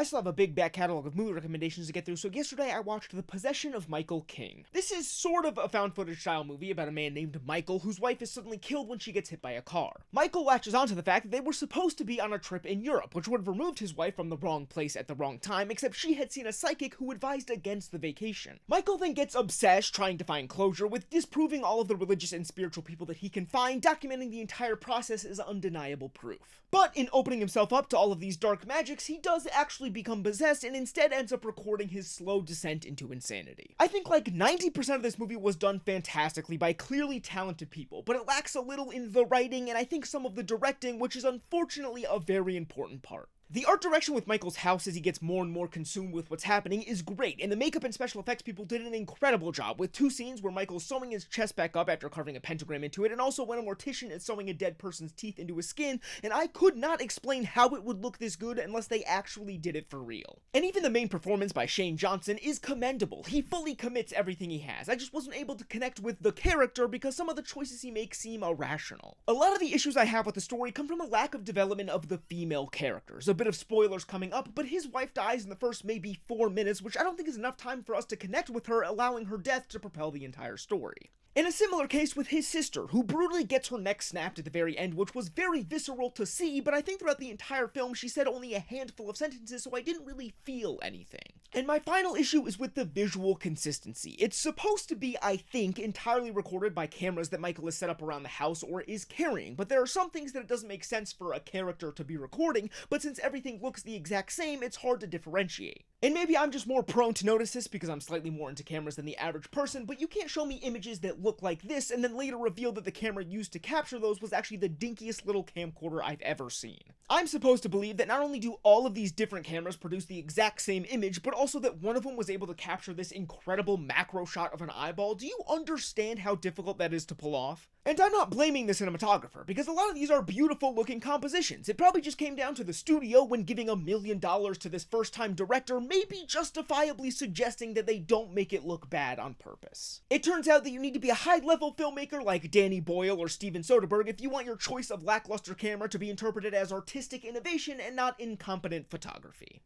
I still have a big back catalog of movie recommendations to get through, so yesterday I watched The Possession of Michael King. This is sort of a found footage style movie about a man named Michael whose wife is suddenly killed when she gets hit by a car. Michael latches onto the fact that they were supposed to be on a trip in Europe, which would have removed his wife from the wrong place at the wrong time, except she had seen a psychic who advised against the vacation. Michael then gets obsessed trying to find closure with disproving all of the religious and spiritual people that he can find, documenting the entire process as undeniable proof. But in opening himself up to all of these dark magics, he does actually become possessed and instead ends up recording his slow descent into insanity. I think like 90% of this movie was done fantastically by clearly talented people, but it lacks a little in the writing and I think some of the directing, which is unfortunately a very important part. The art direction with Michael's house as he gets more and more consumed with what's happening is great, and the makeup and special effects people did an incredible job, with two scenes where Michael's sewing his chest back up after carving a pentagram into it, and also when a mortician is sewing a dead person's teeth into his skin, and I could not explain how it would look this good unless they actually did it for real. And even the main performance by Shane Johnson is commendable. He fully commits everything he has. I just wasn't able to connect with the character because some of the choices he makes seem irrational. A lot of the issues I have with the story come from a lack of development of the female characters. A bit of spoilers coming up, but his wife dies in the first maybe 4 minutes, which I don't think is enough time for us to connect with her, allowing her death to propel the entire story. In a similar case with his sister, who brutally gets her neck snapped at the very end, which was very visceral to see, but I think throughout the entire film she said only a handful of sentences, so I didn't really feel anything. And my final issue is with the visual consistency. It's supposed to be, I think, entirely recorded by cameras that Michael has set up around the house or is carrying, but there are some things that it doesn't make sense for a character to be recording, but since everything looks the exact same, it's hard to differentiate. And maybe I'm just more prone to notice this because I'm slightly more into cameras than the average person, but you can't show me images that look like this and then later reveal that the camera used to capture those was actually the dinkiest little camcorder I've ever seen. I'm supposed to believe that not only do all of these different cameras produce the exact same image, but also that one of them was able to capture this incredible macro shot of an eyeball. Do you understand how difficult that is to pull off? And I'm not blaming the cinematographer, because a lot of these are beautiful looking compositions. It probably just came down to the studio when giving $1 million to this first time director, maybe justifiably suggesting that they don't make it look bad on purpose. It turns out that you need to be a high level filmmaker like Danny Boyle or Steven Soderbergh if you want your choice of lackluster camera to be interpreted as artistic innovation and not incompetent photography.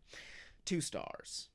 2 stars.